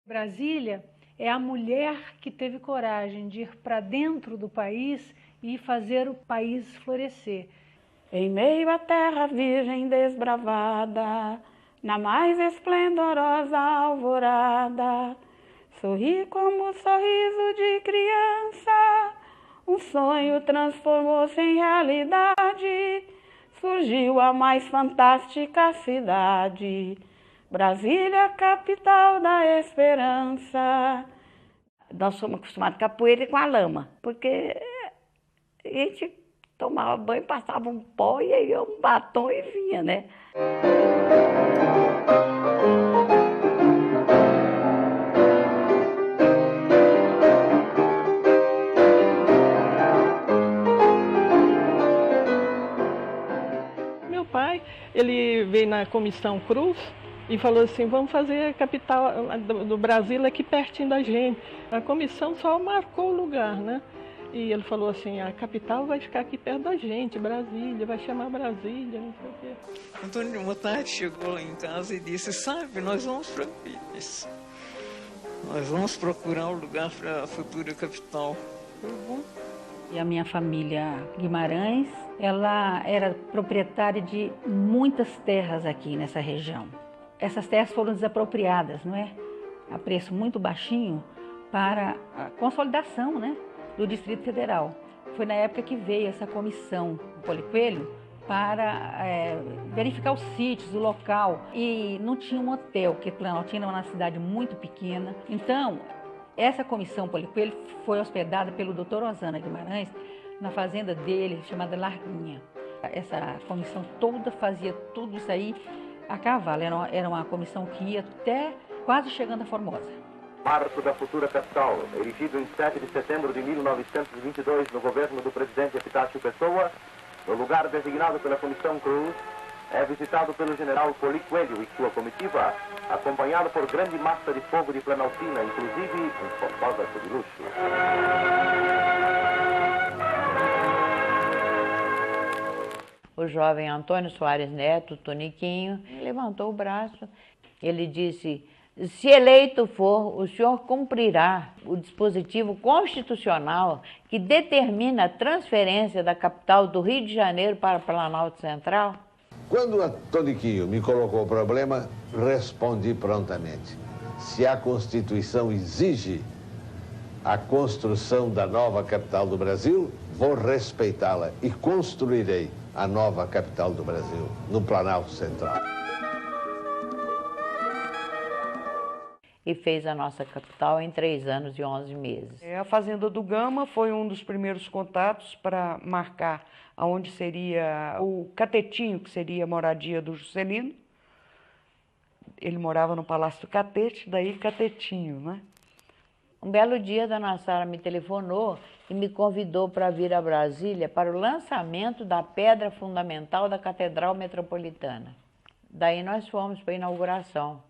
Brasília é a mulher que teve coragem de ir para dentro do país e fazer o país florescer. Em meio à terra virgem desbravada, na mais esplendorosa alvorada, sorri como um sorriso de criança, um sonho transformou-se em realidade, surgiu a mais fantástica cidade, Brasília, capital da esperança. Nós somos acostumados com a poeira e com a lama, porque a gente tomava banho, passava um pó e aí um batom e vinha, né? Meu pai, ele veio na Comissão Cruz e falou assim, vamos fazer a capital do Brasil aqui pertinho da gente. A comissão só marcou o lugar, né? E ele falou assim, a capital vai ficar aqui perto da gente, Brasília, vai chamar Brasília, não sei o quê. Antônio de uma tarde chegou lá em casa e disse, sabe, nós vamos para Pires. Nós vamos procurar um lugar para a futura capital. E a minha família Guimarães, ela era proprietária de muitas terras aqui nessa região. Essas terras foram desapropriadas, não é? A preço muito baixinho para a consolidação, né, do Distrito Federal. Foi na época que veio essa comissão do Paulo Coelho para verificar os sítios, o local. E não tinha um hotel, porque Planaltina é uma cidade muito pequena. Então, essa comissão Paulo Coelho foi hospedada pelo Dr. Osana Guimarães na fazenda dele, chamada Larguinha. Essa comissão toda fazia tudo isso aí a cavalo. Era uma comissão que ia até quase chegando a Formosa. Marco da futura capital, erigido em 7 de setembro de 1922 no governo do presidente Epitácio Pessoa, no lugar designado pela Comissão Cruz, é visitado pelo general Paulo Coelho e sua comitiva, acompanhado por grande massa de fogo de Planaltina, inclusive um fotógrafo de luxo. O jovem Antônio Soares Neto, Toniquinho, levantou o braço. Ele disse, se eleito for, o senhor cumprirá o dispositivo constitucional que determina a transferência da capital do Rio de Janeiro para Planalto Central? Quando a Toniquinho me colocou o problema, respondi prontamente. Se a Constituição exige a construção da nova capital do Brasil, vou respeitá-la e construirei a nova capital do Brasil, no Planalto Central. E fez a nossa capital em 3 anos e 11 meses. A Fazenda do Gama foi um dos primeiros contatos para marcar aonde seria o Catetinho, que seria a moradia do Juscelino. Ele morava no Palácio do Catete, daí Catetinho, né? Um belo dia, Dona Sara me telefonou e me convidou para vir a Brasília para o lançamento da pedra fundamental da Catedral Metropolitana. Daí nós fomos para a inauguração.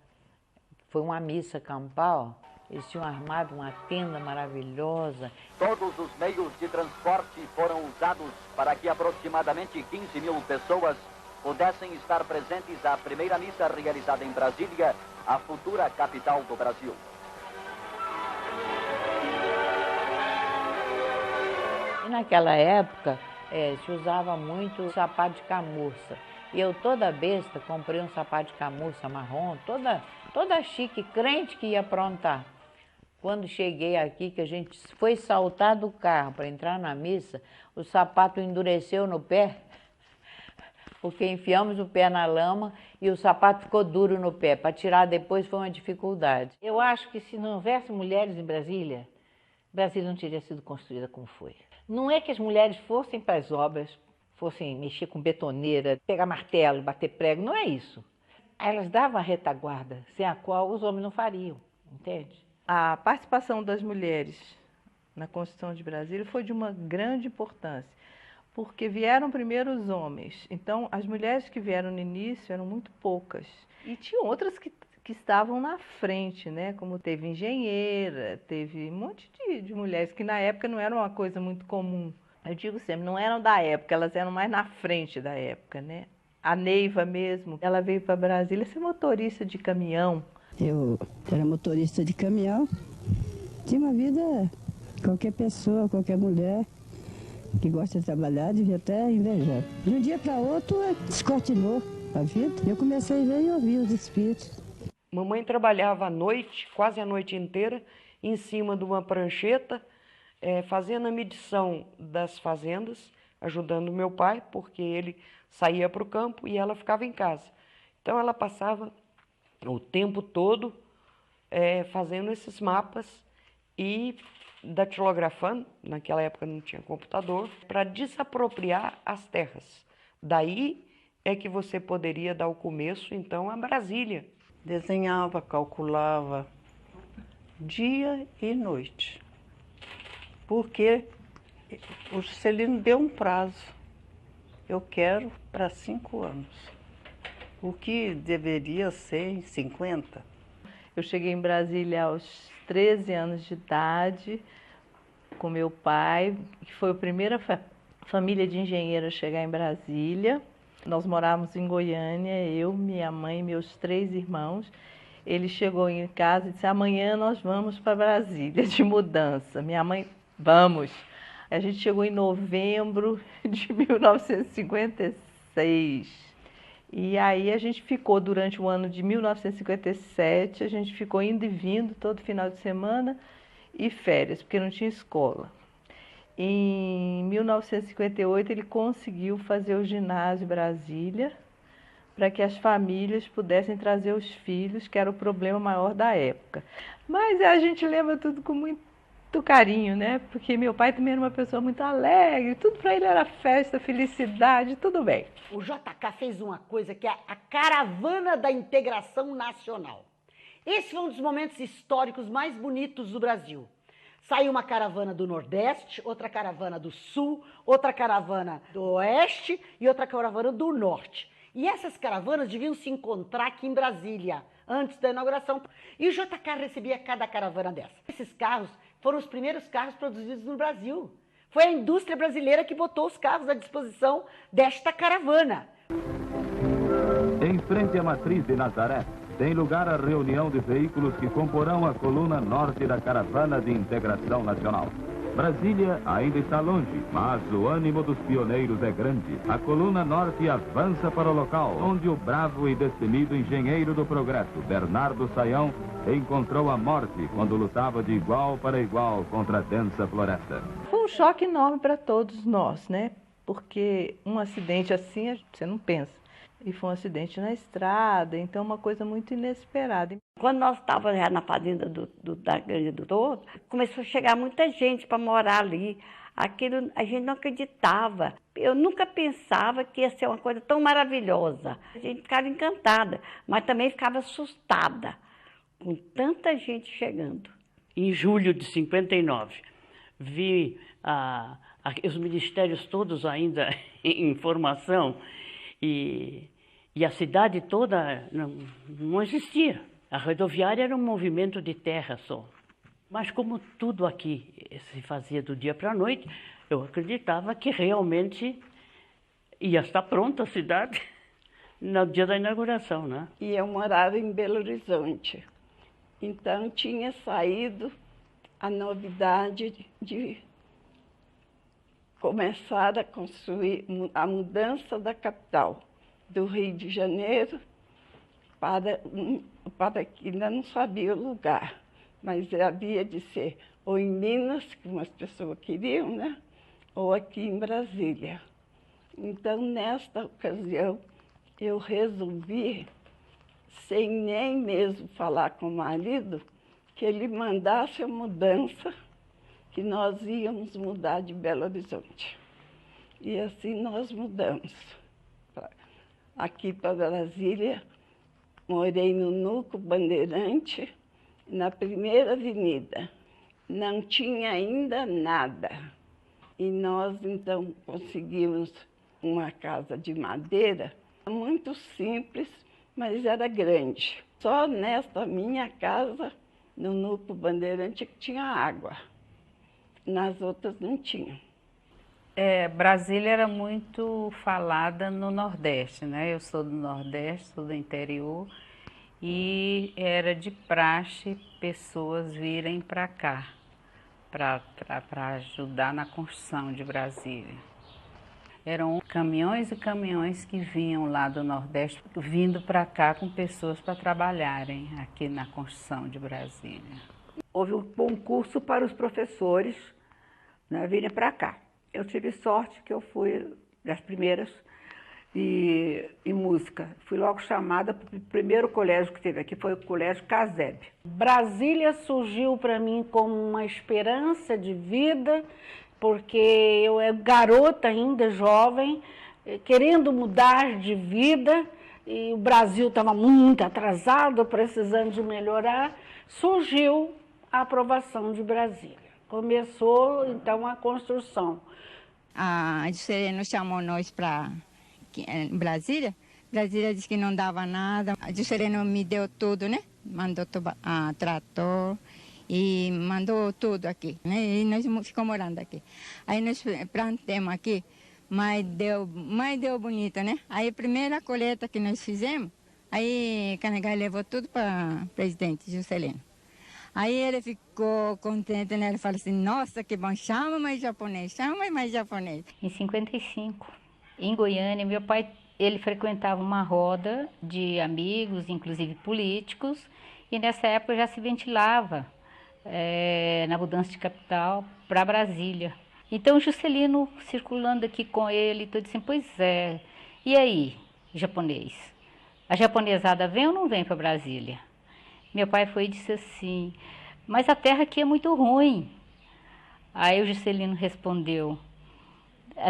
Foi uma missa campal, eles tinham armado uma tenda maravilhosa. Todos os meios de transporte foram usados para que aproximadamente 15 mil pessoas pudessem estar presentes à primeira missa realizada em Brasília, a futura capital do Brasil. E naquela época se usava muito sapato de camurça. E eu toda besta comprei um sapato de camurça marrom, toda chique, crente que ia aprontar. Quando cheguei aqui, que a gente foi saltar do carro para entrar na missa, o sapato endureceu no pé, porque enfiamos o pé na lama e o sapato ficou duro no pé. Para tirar depois foi uma dificuldade. Eu acho que se não houvesse mulheres em Brasília, Brasília não teria sido construída como foi. Não é que as mulheres fossem para as obras, fossem mexer com betoneira, pegar martelo, bater prego, não é isso. Elas davam a retaguarda, sem a qual os homens não fariam, entende? A participação das mulheres na Constituição de Brasília foi de uma grande importância, porque vieram primeiro os homens. Então, as mulheres que vieram no início eram muito poucas. E tinha outras que estavam na frente, né? Como teve engenheira, teve um monte de mulheres que na época não era uma coisa muito comum. Eu digo sempre, não eram da época, elas eram mais na frente da época, né? A Neiva mesmo, ela veio para Brasília ser motorista de caminhão. Eu era motorista de caminhão, tinha uma vida, qualquer pessoa, qualquer mulher que gosta de trabalhar devia até invejar. De um dia para outro, descortinou a vida. Eu comecei a ver e ouvir os espíritos. Mamãe trabalhava à noite, quase a noite inteira, em cima de uma prancheta, fazendo a medição das fazendas, ajudando meu pai, porque ele saía para o campo e ela ficava em casa. Então ela passava o tempo todo fazendo esses mapas e datilografando, naquela época não tinha computador, para desapropriar as terras. Daí é que você poderia dar o começo, então, a Brasília. Desenhava, calculava dia e noite, porque o Juscelino deu um prazo. Eu quero para 5 anos, o que deveria ser em 50. Eu cheguei em Brasília aos 13 anos de idade, com meu pai, que foi a primeira família de engenheiros a chegar em Brasília. Nós morávamos em Goiânia, eu, minha mãe e meus 3 irmãos. Ele chegou em casa e disse, amanhã nós vamos para Brasília, de mudança. Minha mãe, vamos. A gente chegou em novembro de 1956. E aí a gente ficou durante o ano de 1957, a gente ficou indo e vindo todo final de semana e férias, porque não tinha escola. Em 1958 ele conseguiu fazer o ginásio Brasília para que as famílias pudessem trazer os filhos, que era o problema maior da época. Mas a gente lembra tudo com muito carinho, né? Porque meu pai também era uma pessoa muito alegre, tudo para ele era festa, felicidade, tudo bem. O JK fez uma coisa que é a Caravana da Integração Nacional. Esse foi um dos momentos históricos mais bonitos do Brasil. Saiu uma caravana do Nordeste, outra caravana do Sul, outra caravana do Oeste e outra caravana do Norte. E essas caravanas deviam se encontrar aqui em Brasília, antes da inauguração. E o JK recebia cada caravana dessa. Esses carros foram os primeiros carros produzidos no Brasil. Foi a indústria brasileira que botou os carros à disposição desta caravana. Em frente à matriz de Nazaré, tem lugar a reunião de veículos que comporão a coluna norte da Caravana de Integração Nacional. Brasília ainda está longe, mas o ânimo dos pioneiros é grande. A coluna norte avança para o local, onde o bravo e destemido engenheiro do progresso, Bernardo Sayão, encontrou a morte quando lutava de igual para igual contra a densa floresta. Foi um choque enorme para todos nós, né? Porque um acidente assim, você não pensa. E foi um acidente na estrada, então uma coisa muito inesperada. Quando nós estávamos já na fazenda da Grande do Torto, começou a chegar muita gente para morar ali. Aquilo a gente não acreditava. Eu nunca pensava que ia ser uma coisa tão maravilhosa. A gente ficava encantada, mas também ficava assustada com tanta gente chegando. Em julho de 59, vi os ministérios todos ainda em formação e a cidade toda não existia. A rodoviária era um movimento de terra só. Mas como tudo aqui se fazia do dia para a noite, eu acreditava que realmente ia estar pronta a cidade no dia da inauguração, né? E eu morava em Belo Horizonte. Então tinha saído a novidade de começar a construir a mudança da capital, do Rio de Janeiro para que ainda não sabia o lugar, mas havia de ser ou em Minas, como as pessoas queriam, né? Ou aqui em Brasília. Então, nesta ocasião, eu resolvi, sem nem mesmo falar com o marido, que ele mandasse a mudança, que nós íamos mudar de Belo Horizonte. E assim nós mudamos. Aqui para Brasília, morei no Núcleo Bandeirante, na primeira avenida. Não tinha ainda nada. E nós, então, conseguimos uma casa de madeira, muito simples, mas era grande. Só nesta minha casa, no Núcleo Bandeirante, que tinha água. Nas outras não tinha. Brasília era muito falada no Nordeste, né? Eu sou do Nordeste, sou do interior, e era de praxe pessoas virem para cá, para ajudar na construção de Brasília. Eram caminhões e caminhões que vinham lá do Nordeste, vindo para cá com pessoas para trabalharem aqui na construção de Brasília. Houve um concurso para os professores, né, virem para cá. Eu tive sorte que eu fui das primeiras em música. Fui logo chamada para o primeiro colégio que teve aqui, foi o Colégio Caseb. Brasília surgiu para mim como uma esperança de vida, porque eu era garota ainda, jovem, querendo mudar de vida, e o Brasil estava muito atrasado, precisando de melhorar. Surgiu a aprovação de Brasília. Começou, então, a construção. A Juscelino chamou nós para Brasília. Brasília disse que não dava nada. A Juscelino me deu tudo, né? Mandou trator e mandou tudo aqui, né? E nós ficamos morando aqui. Aí nós plantamos aqui, mas deu bonito, né? Aí a primeira colheita que nós fizemos, aí Canegai levou tudo para o presidente Juscelino. Aí ele ficou contente, né? Ele falou assim, nossa, que bom, chama mais japonês. Em 55, em Goiânia, meu pai, ele frequentava uma roda de amigos, inclusive políticos, e nessa época já se ventilava na mudança de capital para Brasília. Então, o Juscelino, circulando aqui com ele, todo assim, pois é, e aí, japonês? A japonesada vem ou não vem para Brasília? Meu pai foi e disse assim, mas a terra aqui é muito ruim. Aí o Juscelino respondeu,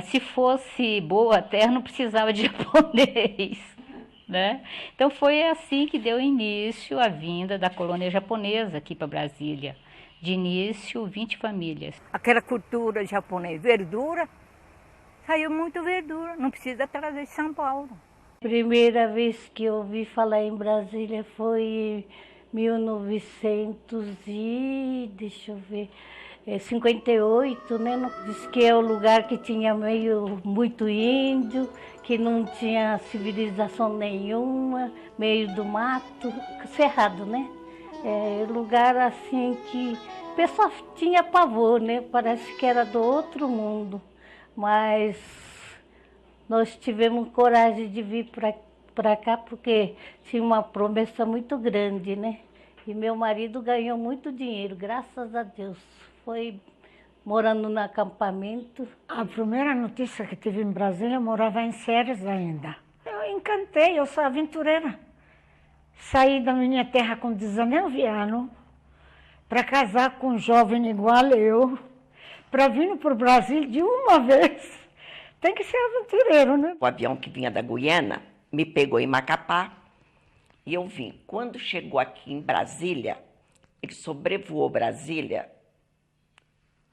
se fosse boa a terra, não precisava de japonês, né? Então foi assim que deu início a vinda da colônia japonesa aqui para Brasília. De início, 20 famílias. Aquela cultura japonesa, verdura, saiu muito verdura, não precisa trazer de São Paulo. Primeira vez que eu ouvi falar em Brasília foi 58, né? Diz que é o lugar que tinha muito índio, que não tinha civilização nenhuma, meio do mato, cerrado, né? Lugar assim que o pessoal tinha pavor, né? Parece que era do outro mundo, mas nós tivemos coragem de vir para cá porque tinha uma promessa muito grande, né? E meu marido ganhou muito dinheiro, graças a Deus. Foi morando no acampamento. A primeira notícia que tive em Brasília, eu morava em Séries ainda. Eu encantei, eu sou aventureira. Saí da minha terra com 19 anos para casar com um jovem igual eu, para vir para o Brasil de uma vez. Tem que ser aventureiro, né? O avião que vinha da Guiana me pegou em Macapá e eu vim. Quando chegou aqui em Brasília, ele sobrevoou Brasília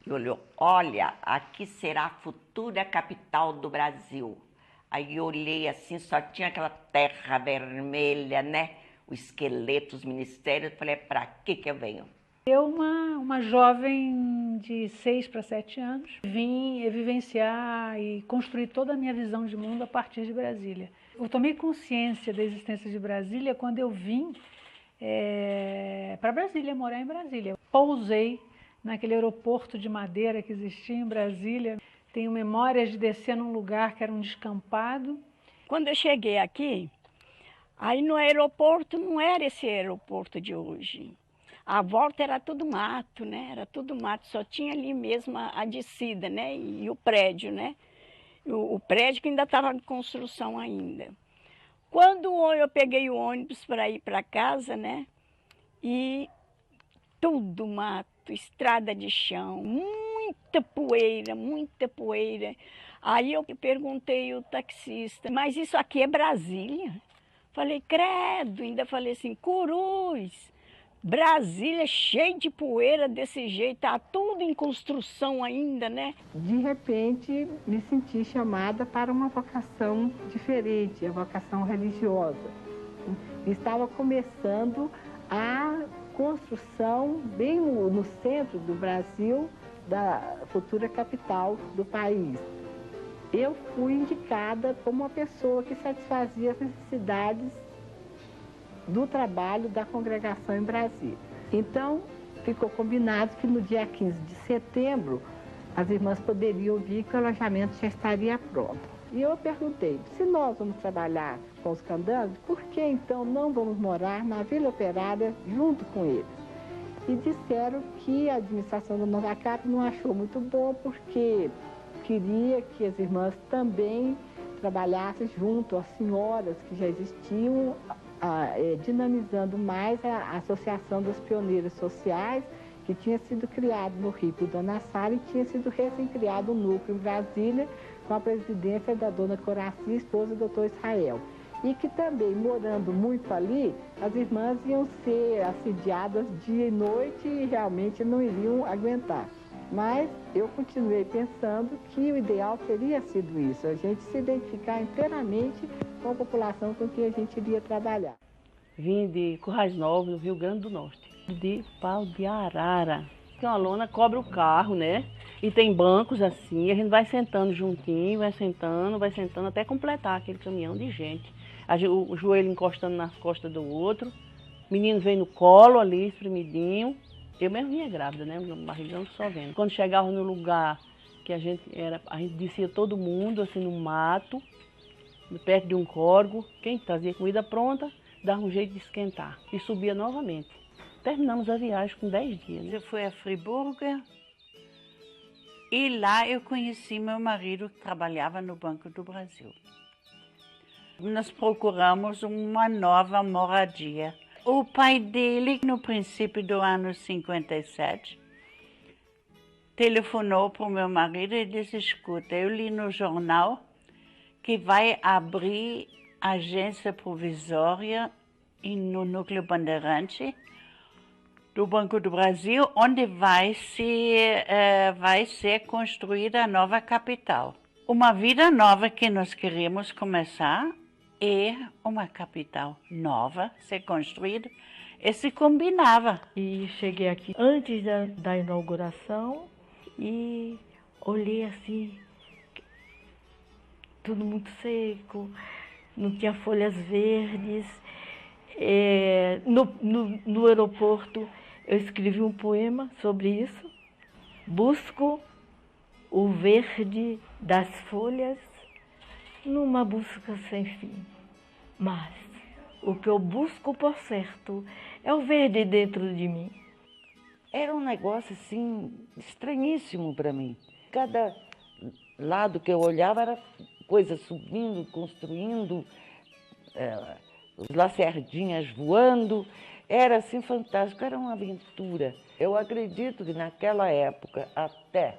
e olhou, olha, aqui será a futura capital do Brasil. Aí eu olhei assim, só tinha aquela terra vermelha, né? O esqueleto, os ministérios, eu falei, para que eu venho? Eu, uma jovem de 6 para 7 anos, vim vivenciar e construir toda a minha visão de mundo a partir de Brasília. Eu tomei consciência da existência de Brasília quando eu vim para Brasília, morar em Brasília. Pousei naquele aeroporto de madeira que existia em Brasília. Tenho memórias de descer num lugar que era um descampado. Quando eu cheguei aqui, aí no aeroporto não era esse aeroporto de hoje. A volta era tudo mato, né? Era tudo mato, só tinha ali mesmo a descida, né? E o prédio, né? O prédio que ainda estava em construção ainda. Quando eu peguei o ônibus para ir para casa, né? E tudo mato, estrada de chão, muita poeira, muita poeira. Aí eu perguntei ao taxista, mas isso aqui é Brasília? Falei, credo, ainda falei assim, Curuz, Brasília cheio de poeira desse jeito, tá tudo em construção ainda, né? De repente, me senti chamada para uma vocação diferente, a vocação religiosa. Estava começando a construção, bem no centro do Brasil, da futura capital do país. Eu fui indicada como uma pessoa que satisfazia as necessidades do trabalho da congregação em Brasília. Então, ficou combinado que no dia 15 de setembro as irmãs poderiam vir que o alojamento já estaria pronto. E eu perguntei, se nós vamos trabalhar com os candangos, por que então não vamos morar na Vila Operária junto com eles? E disseram que a administração da Nova Cap não achou muito bom porque queria que as irmãs também trabalhassem junto às senhoras que já existiam, dinamizando mais a Associação das Pioneiras Sociais, que tinha sido criado no Rio por Dona Sara e tinha sido recém-criado um núcleo em Brasília com a presidência da Dona Coraci, esposa do Dr. Israel. E que também, morando muito ali, as irmãs iam ser assediadas dia e noite e realmente não iriam aguentar. Mas eu continuei pensando que o ideal teria sido isso, a gente se identificar inteiramente com a população com quem a gente iria trabalhar. Vim de Currais Novos, no Rio Grande do Norte, de Pau de Arara. Tem uma lona, cobre o carro, né? E tem bancos assim, a gente vai sentando juntinho, vai sentando até completar aquele caminhão de gente. O joelho encostando nas costas do outro, o menino vem no colo ali, espremidinho. Eu mesmo vinha grávida, né? O barrigão só vendo. Quando chegava no lugar que a gente descia todo mundo, assim, no mato, perto de um córrego. Quem trazia comida pronta, dava um jeito de esquentar. E subia novamente. Terminamos a viagem com 10 dias. Eu fui a Friburgo e lá eu conheci meu marido que trabalhava no Banco do Brasil. Nós procuramos uma nova moradia. O pai dele, no princípio do ano 57, telefonou para o meu marido e disse, escuta, eu li no jornal que vai abrir agência provisória no Núcleo Bandeirante do Banco do Brasil, onde vai ser construída a nova capital. Uma vida nova que nós queremos começar e uma capital nova ser construída, e se combinava. E cheguei aqui antes da inauguração e olhei assim, tudo muito seco, não tinha folhas verdes. No aeroporto eu escrevi um poema sobre isso. Busco o verde das folhas numa busca sem fim. Mas o que eu busco, por certo, é o verde dentro de mim. Era um negócio, assim, estranhíssimo para mim. Cada lado que eu olhava era coisa subindo, construindo, os lacerdinhas voando. Era, assim, fantástico, era uma aventura. Eu acredito que naquela época, até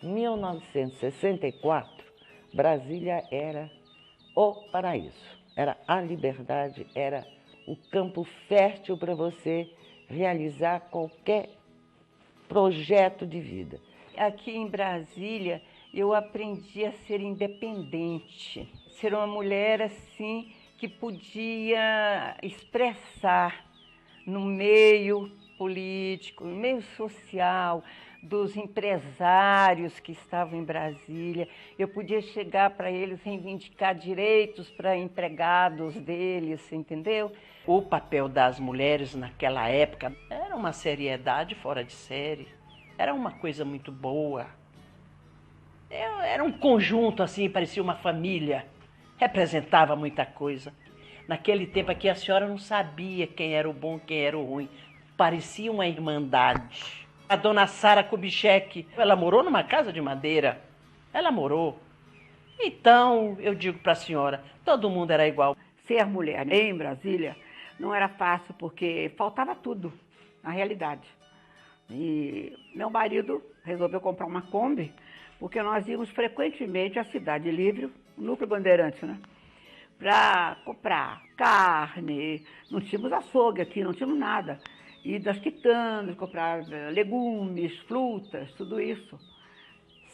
1964, Brasília era o paraíso, era a liberdade, era o campo fértil para você realizar qualquer projeto de vida. Aqui em Brasília, eu aprendi a ser independente, ser uma mulher assim que podia expressar no meio político, no meio social, dos empresários que estavam em Brasília. Eu podia chegar para eles, reivindicar direitos para empregados deles, entendeu? O papel das mulheres naquela época era uma seriedade fora de série. Era uma coisa muito boa. Era um conjunto, assim, parecia uma família. Representava muita coisa. Naquele tempo aqui a senhora não sabia quem era o bom, quem era o ruim. Parecia uma irmandade. A dona Sara Kubitschek, ela morou numa casa de madeira. Ela morou. Então, eu digo para a senhora, todo mundo era igual. Ser mulher em Brasília não era fácil, porque faltava tudo, na realidade. E meu marido resolveu comprar uma Kombi, porque nós íamos frequentemente à Cidade Livre, o Núcleo Bandeirante, né? Para comprar carne, não tínhamos açougue aqui, não tínhamos nada. E das quitandas, comprar legumes, frutas, tudo isso.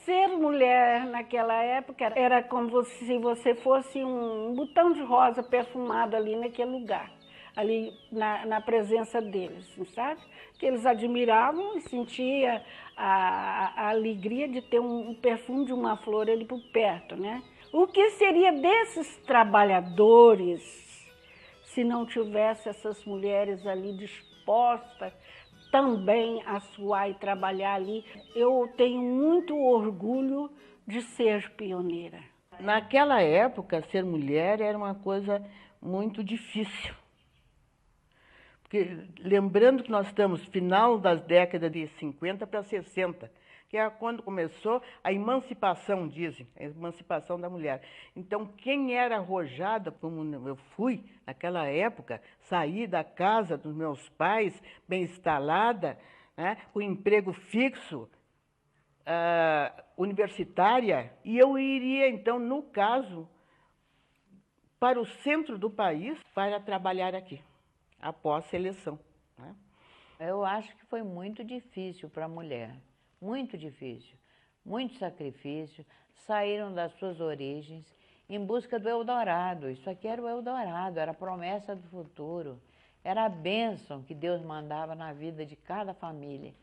Ser mulher naquela época era como se você fosse um botão de rosa perfumado ali naquele lugar, ali na presença deles, sabe? Que eles admiravam e sentiam a alegria de ter um perfume de uma flor ali por perto, né? O que seria desses trabalhadores se não tivesse essas mulheres ali dispostas também a suar e trabalhar ali. Eu tenho muito orgulho de ser pioneira. Naquela época, ser mulher era uma coisa muito difícil. Porque, lembrando que nós estamos no final das décadas de 50 para 60, que é quando começou a emancipação, dizem, a emancipação da mulher. Então, quem era arrojada, como eu fui naquela época, saí da casa dos meus pais, bem instalada, né, com emprego fixo, universitária, e eu iria, então, no caso, para o centro do país para trabalhar aqui, após seleção, né? Eu acho que foi muito difícil para a mulher, muito difícil, muito sacrifício, saíram das suas origens em busca do Eldorado. Isso aqui era o Eldorado, era a promessa do futuro, era a bênção que Deus mandava na vida de cada família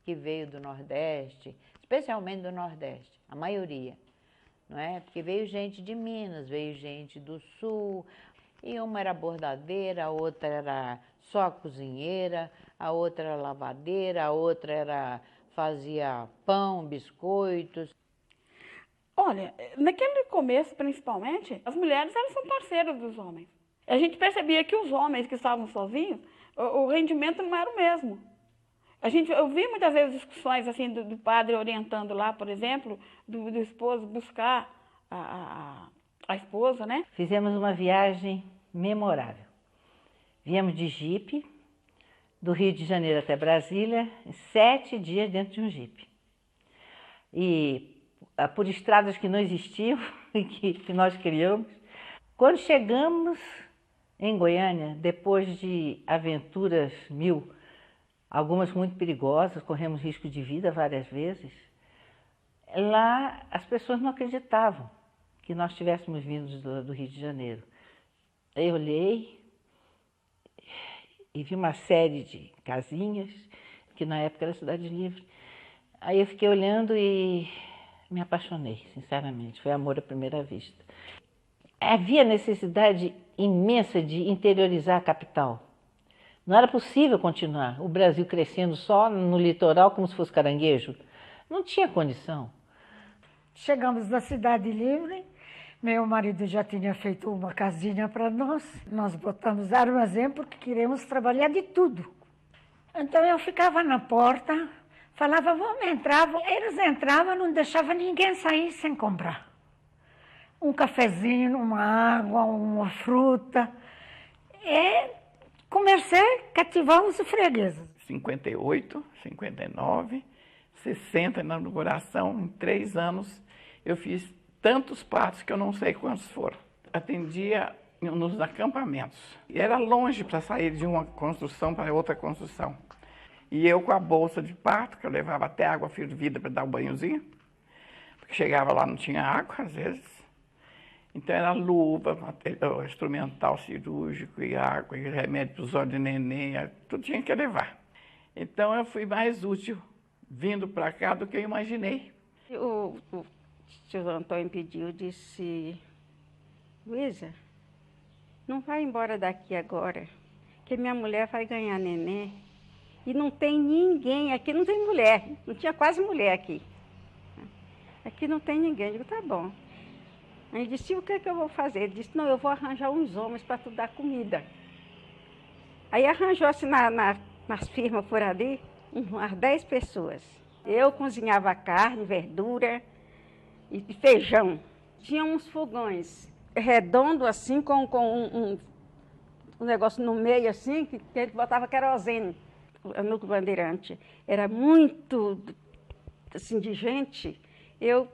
que veio do Nordeste, especialmente do Nordeste, a maioria, não é? Porque veio gente de Minas, veio gente do Sul, e uma era bordadeira, a outra era só cozinheira, a outra era lavadeira, a outra fazia pão, biscoitos. Olha, naquele começo, principalmente, as mulheres elas são parceiras dos homens. A gente percebia que os homens que estavam sozinhos, o rendimento não era o mesmo. Eu vi muitas vezes discussões assim do padre orientando lá, por exemplo, do esposo buscar a esposa, né? Fizemos uma viagem memorável. Viemos de jipe, do Rio de Janeiro até Brasília, em 7 dias dentro de um jipe. E por estradas que não existiam e que nós criamos. Quando chegamos em Goiânia, depois de aventuras mil, algumas muito perigosas, corremos risco de vida várias vezes, lá as pessoas não acreditavam que nós tivéssemos vindo do Rio de Janeiro. Aí eu olhei e vi uma série de casinhas, que na época era Cidade Livre. Aí eu fiquei olhando e me apaixonei, sinceramente. Foi amor à primeira vista. Havia necessidade imensa de interiorizar a capital. Não era possível continuar o Brasil crescendo só no litoral como se fosse caranguejo. Não tinha condição. Chegamos na Cidade Livre, meu marido já tinha feito uma casinha para nós. Nós botamos armazém porque queríamos trabalhar de tudo. Então eu ficava na porta, falava, vamos entrar. Eles entravam, não deixavam ninguém sair sem comprar. Um cafezinho, uma água, uma fruta. E comecei a cativar os fregueses. 58, 59, 60 na inauguração, em 3 anos eu fiz tantos partos que eu não sei quantos foram. Atendia nos acampamentos. E era longe para sair de uma construção para outra construção. E eu com a bolsa de parto, que eu levava até água fervida para dar um banhozinho, porque chegava lá não tinha água às vezes. Então era luva, instrumental cirúrgico e água, e remédio para os olhos de neném, tudo tinha que levar. Então eu fui mais útil vindo para cá do que eu imaginei. O tio Antônio pediu, disse, Luísa, não vai embora daqui agora, que minha mulher vai ganhar neném. E não tem ninguém, aqui não tem mulher, não tinha quase mulher aqui. Aqui não tem ninguém, eu digo, tá bom. Ele disse, o que é que eu vou fazer? Ele disse, não, eu vou arranjar uns homens para tu dar comida. Aí arranjou-se nas firmas por ali, umas 10 pessoas. Eu cozinhava carne, verdura e feijão. Tinha uns fogões redondos assim, com um negócio no meio assim, que ele botava querosene. O Núcleo Bandeirante era muito, assim, de gente. Eu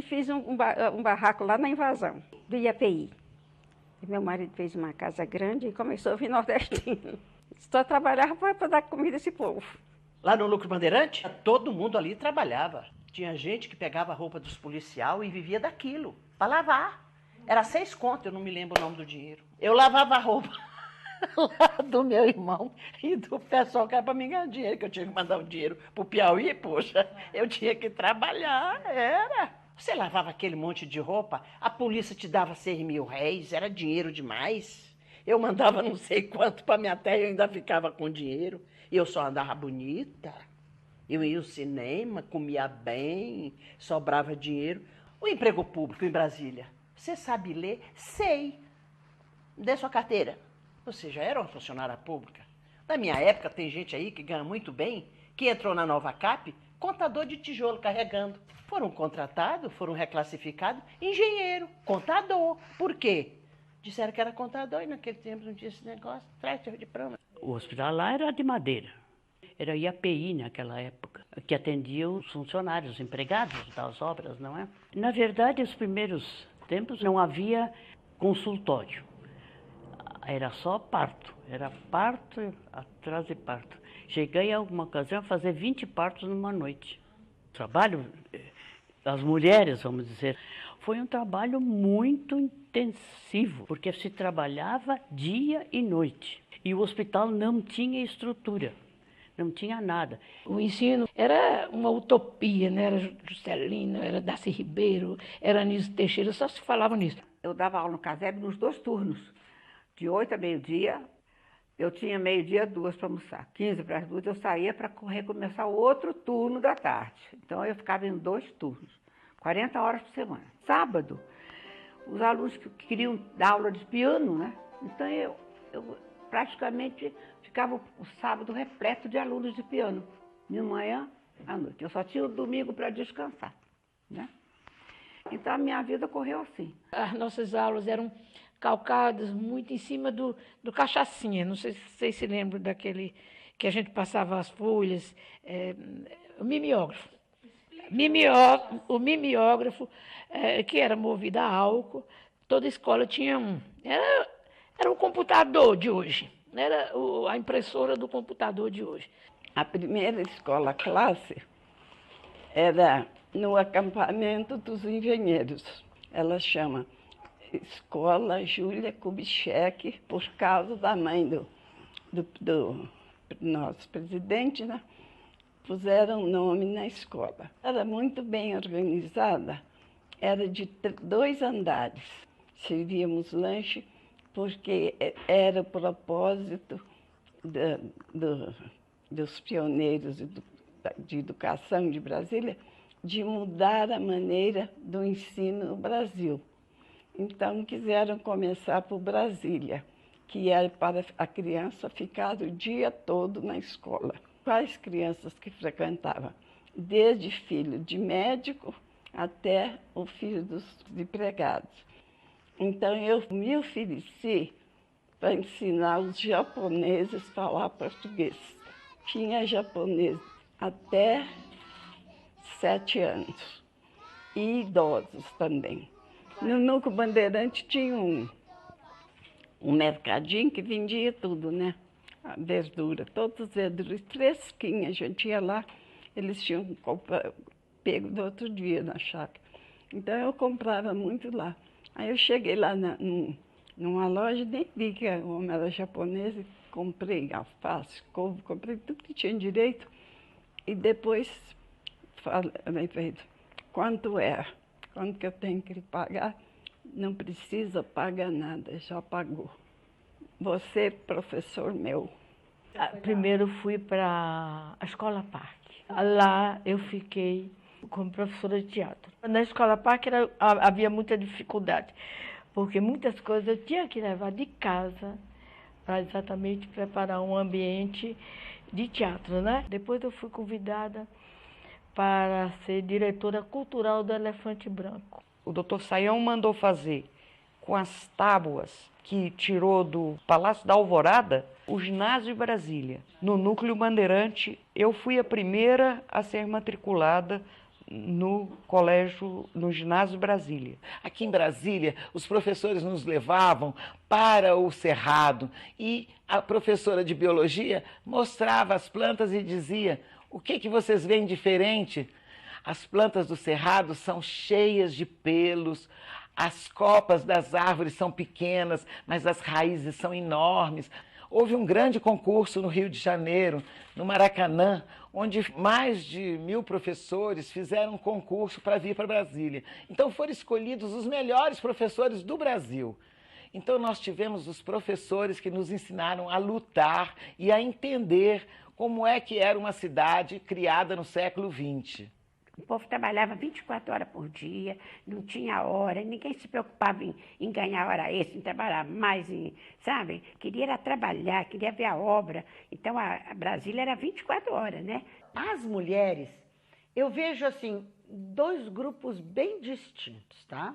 fiz um barraco lá na invasão do IAPI. E meu marido fez uma casa grande e começou a vir nordestino. Só trabalhava para dar comida a esse povo. Lá no Núcleo Bandeirante, todo mundo ali trabalhava. Tinha gente que pegava a roupa dos policiais e vivia daquilo, para lavar. Era 6 contos, eu não me lembro o nome do dinheiro. Eu lavava a roupa lá do meu irmão e do pessoal que era para me ganhar dinheiro, que eu tinha que mandar o dinheiro para o Piauí, poxa, eu tinha que trabalhar, era. Você lavava aquele monte de roupa, a polícia te dava 6.000 réis, era dinheiro demais. Eu mandava não sei quanto para minha terra e eu ainda ficava com dinheiro. E eu só andava bonita. Eu ia ao cinema, comia bem, sobrava dinheiro. O emprego público em Brasília, você sabe ler? Sei. Dê sua carteira. Você já era uma funcionária pública. Na minha época, tem gente aí que ganha muito bem, que entrou na Nova Cap, contador de tijolo carregando. Foram contratados, foram reclassificados, engenheiro, contador. Por quê? Disseram que era contador e naquele tempo não tinha esse negócio. Traz teu diploma. O hospital lá era de madeira. Era IAPI naquela época, que atendia os funcionários, os empregados das obras, não é? Na verdade, os primeiros tempos não havia consultório. Era só parto. Era parto atrás de parto. Cheguei a alguma ocasião a fazer 20 partos numa noite. O trabalho das mulheres, vamos dizer, foi um trabalho muito intensivo, porque se trabalhava dia e noite. E o hospital não tinha estrutura. Não tinha nada. O ensino era uma utopia, né? Era Juscelino, era Darcy Ribeiro, era Anísio Teixeira, só se falava nisso. Eu dava aula no CASEB nos 2 turnos, de 8 a meio-dia. Eu tinha meio-dia 2 para almoçar. 15 para as 2 eu saía para recomeçar o outro turno da tarde. Então eu ficava em 2 turnos, 40 horas por semana. Sábado, os alunos que queriam dar aula de piano, né? Então eu praticamente ficava o sábado repleto de alunos de piano, de manhã à noite. Eu só tinha o domingo para descansar, né? Então a minha vida correu assim. As nossas aulas eram calcadas muito em cima do cachaçinha. Não sei se vocês se lembram daquele que a gente passava as folhas, o mimeógrafo. O mimeógrafo, que era movido a álcool, toda escola tinha um. Era o computador de hoje. Era a impressora do computador de hoje. A primeira escola-classe era no acampamento dos engenheiros. Ela chama Escola Júlia Kubitschek, por causa da mãe do nosso presidente, né? Puseram o nome na escola. Era muito bem organizada, era de 2 andares. Servíamos lanche, porque era o propósito dos pioneiros de educação de Brasília de mudar a maneira do ensino no Brasil. Então, quiseram começar por Brasília, que era para a criança ficar o dia todo na escola. Quais crianças que frequentavam? Desde filho de médico até o filho dos empregados. Então, eu me ofereci para ensinar os japoneses a falar português. Tinha japonês até 7 anos, e idosos também. No Núcleo Bandeirante tinha um mercadinho que vendia tudo, né? A verdura, todas as verduras fresquinhas. A gente ia lá, eles tinham pego do outro dia na chácara. Então eu comprava muito lá. Aí eu cheguei lá numa loja, nem vi que o homem era japonês, e comprei alface, couve, comprei tudo que tinha direito. E depois falei, quanto é? Quanto que eu tenho que lhe pagar? Não precisa pagar nada, já pagou. Você, professor meu. Primeiro fui para a Escola Parque. Lá eu fiquei como professora de teatro. Na Escola Parque havia muita dificuldade, porque muitas coisas eu tinha que levar de casa para exatamente preparar um ambiente de teatro, né? Depois eu fui convidada para ser diretora cultural do Elefante Branco. O doutor Saião mandou fazer com as tábuas que tirou do Palácio da Alvorada o ginásio de Brasília. No Núcleo Bandeirante, eu fui a primeira a ser matriculada no colégio, no ginásio Brasília. Aqui em Brasília, os professores nos levavam para o cerrado e a professora de biologia mostrava as plantas e dizia: o que vocês veem diferente? As plantas do cerrado são cheias de pelos, as copas das árvores são pequenas, mas as raízes são enormes. Houve um grande concurso no Rio de Janeiro, no Maracanã, onde mais de 1000 professores fizeram um concurso para vir para Brasília. Então foram escolhidos os melhores professores do Brasil. Então nós tivemos os professores que nos ensinaram a lutar e a entender como é que era uma cidade criada no século XX. O povo trabalhava 24 horas por dia, não tinha hora, ninguém se preocupava em ganhar hora extra, em trabalhar mais, sabe? Queria era trabalhar, queria ver a obra. Então, a Brasília era 24 horas, né? As mulheres, eu vejo, assim, dois grupos bem distintos, tá?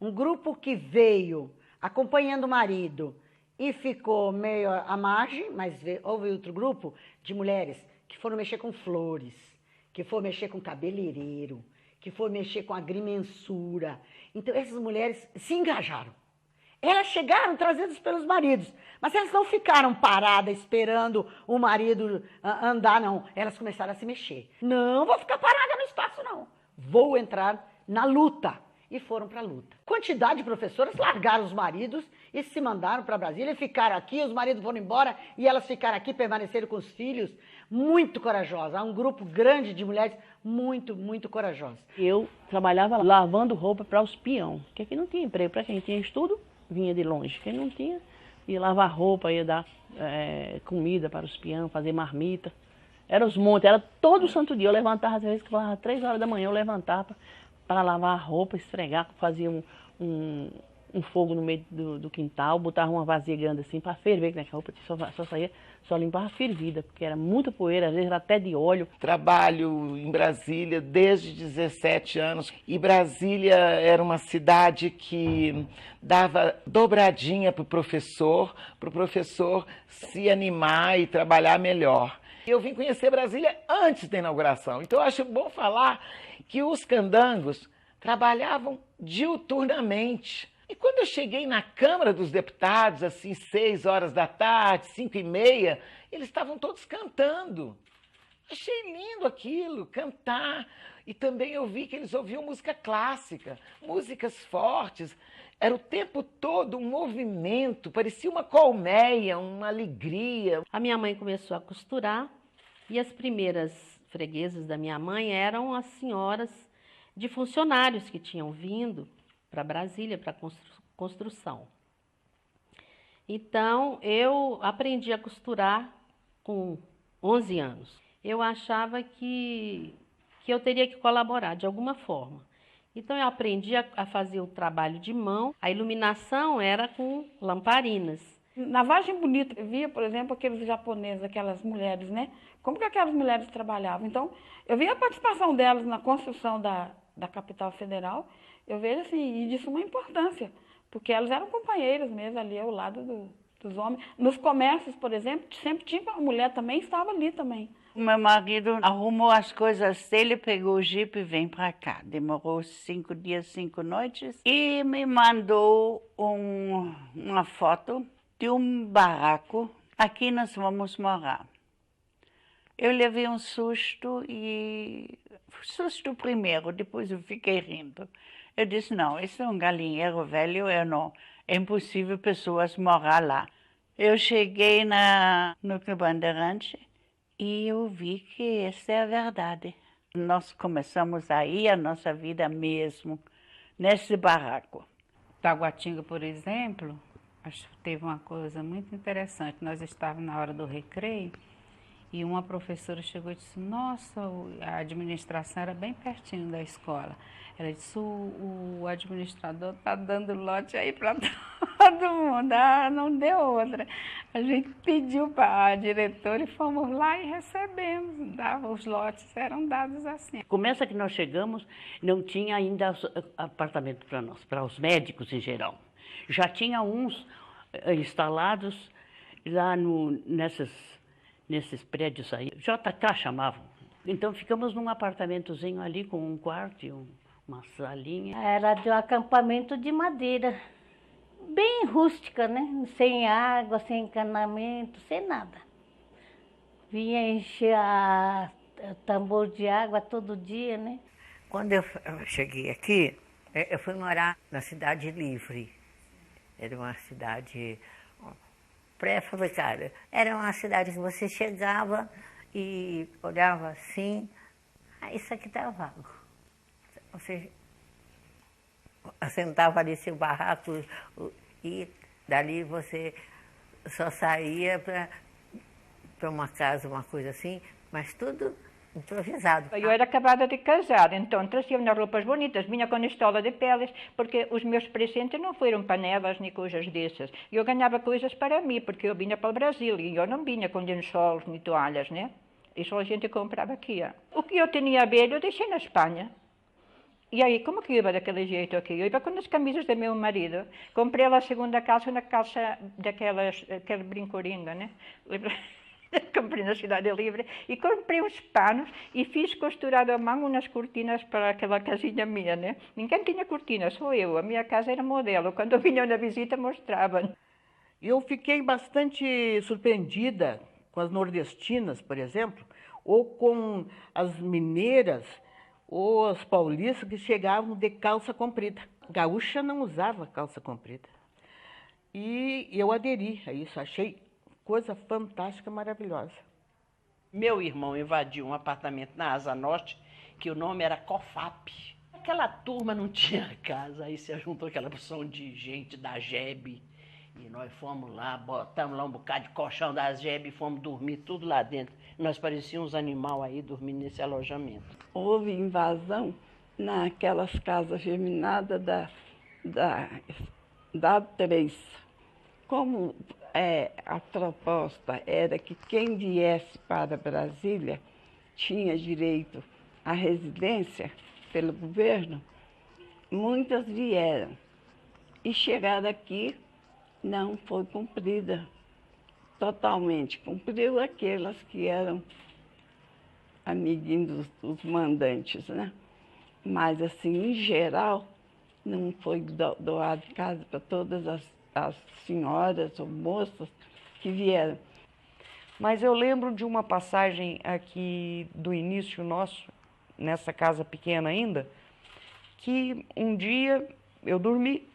Um grupo que veio acompanhando o marido e ficou meio à margem, mas houve outro grupo de mulheres que foram mexer com flores, que for mexer com cabeleireiro, que for mexer com agrimensura. Então, essas mulheres se engajaram. Elas chegaram trazidas pelos maridos, mas elas não ficaram paradas esperando o marido andar, não. Elas começaram a se mexer. Não vou ficar parada no espaço, não. Vou entrar na luta. E foram para a luta. Quantidade de professoras largaram os maridos e se mandaram para Brasília e ficaram aqui, os maridos foram embora e elas ficaram aqui, permaneceram com os filhos. Muito corajosas. Há um grupo grande de mulheres muito, muito corajosas. Eu trabalhava lavando roupa para os peão, porque aqui não tinha emprego. Para quem tinha estudo, vinha de longe. Quem não tinha, ia lavar roupa, ia dar comida para os peão, fazer marmita. Era os montes, era todo santo dia. Eu levantava, às vezes, que falava 3 horas da manhã, eu levantava para lavar a roupa, esfregar, fazia um fogo no meio do quintal, botava uma vasilha grande assim para ferver, que a roupa só limpava fervida, porque era muita poeira, às vezes era até de óleo. Trabalho em Brasília desde 17 anos e Brasília era uma cidade que dava dobradinha para o professor se animar e trabalhar melhor. Eu vim conhecer Brasília antes da inauguração, então eu acho bom falar que os candangos trabalhavam diuturnamente. E quando eu cheguei na Câmara dos Deputados, assim, 6 horas da tarde, 5h30, eles estavam todos cantando. Achei lindo aquilo, cantar. E também eu vi que eles ouviam música clássica, músicas fortes. Era o tempo todo um movimento, parecia uma colmeia, uma alegria. A minha mãe começou a costurar e as primeiras freguesas da minha mãe eram as senhoras de funcionários que tinham vindo para Brasília, para construção. Então, eu aprendi a costurar com 11 anos. Eu achava que eu teria que colaborar de alguma forma. Então, eu aprendi a fazer o trabalho de mão. A iluminação era com lamparinas. Na Vargem Bonita, eu via, por exemplo, aqueles japoneses, aquelas mulheres, né? Como que aquelas mulheres trabalhavam? Então, eu via a participação delas na construção da capital federal. Eu vejo assim, e disso uma importância, porque elas eram companheiras mesmo ali ao lado dos homens. Nos comércios, por exemplo, sempre tinha uma mulher também, estava ali também. O meu marido arrumou as coisas dele, pegou o jipe e veio para cá. Demorou 5 dias, 5 noites e me mandou uma foto de um barraco. Aqui nós vamos morar. Eu levei um susto susto primeiro, depois eu fiquei rindo. Eu disse, não, isso é um galinheiro velho, é impossível pessoas morar lá. Eu cheguei no Núcleo Bandeirante e eu vi que essa é a verdade. Nós começamos aí a nossa vida mesmo, nesse barraco. Taguatinga, por exemplo, acho que teve uma coisa muito interessante. Nós estávamos na hora do recreio e uma professora chegou e disse, nossa, a administração era bem pertinho da escola. Ela disse, o administrador está dando lote aí para todo mundo. Ah, não deu outra. A gente pediu para a diretora e fomos lá e recebemos. Os lotes eram dados assim. Começa que nós chegamos, não tinha ainda apartamento para nós, para os médicos em geral. Já tinha uns instalados lá nesses prédios aí. JK chamavam. Então ficamos num apartamentozinho ali com um quarto e uma salinha. Era de um acampamento de madeira, bem rústica, né? Sem água, sem encanamento, sem nada. Vinha encher o tambor de água todo dia, né? Quando eu cheguei aqui, eu fui morar na Cidade Livre. Era uma cidade pré-fabricada. Era uma cidade que você chegava e olhava assim, isso aqui está vago. Você assentava ali seu barraco e dali você só saía para uma casa, uma coisa assim, mas tudo improvisado. Eu era acabada de casar, então trazia umas roupas bonitas, vinha com estola de peles, porque os meus presentes não foram panelas nem coisas dessas. Eu ganhava coisas para mim, porque eu vinha para o Brasil e eu não vinha com lençóis nem toalhas, né? Isso a gente comprava aqui. O que eu tinha velho eu deixei na Espanha. E aí, como que eu ia daquele jeito aqui? Eu ia com as camisas do meu marido. Comprei a segunda calça, uma calça aquele brincoringa, né? Comprei na Cidade Livre e comprei uns panos e fiz costurado à mão umas cortinas para aquela casinha minha, né? Ninguém tinha cortina, só eu. A minha casa era modelo. Quando vinham na visita, mostravam. Eu fiquei bastante surpreendida com as nordestinas, por exemplo, ou com as mineiras ou as paulistas que chegavam de calça comprida. Gaúcha não usava calça comprida. E eu aderi a isso, achei coisa fantástica, maravilhosa. Meu irmão invadiu um apartamento na Asa Norte, que o nome era COFAP. Aquela turma não tinha casa, aí se juntou aquela porção de gente da JEB. E nós fomos lá, botamos lá um bocado de colchão da JEB e fomos dormir tudo lá dentro. Nós parecíamos uns animais aí dormindo nesse alojamento. Houve invasão naquelas casas geminadas da 3. Como a proposta era que quem viesse para Brasília tinha direito à residência pelo governo, muitas vieram. E chegaram aqui, não foi cumprida totalmente. Cumpriu aquelas que eram amiguinhos dos mandantes, né? Mas, assim, em geral, não foi doado casa para todas as senhoras ou moças que vieram. Mas eu lembro de uma passagem aqui do início nosso, nessa casa pequena ainda, que um dia eu dormi.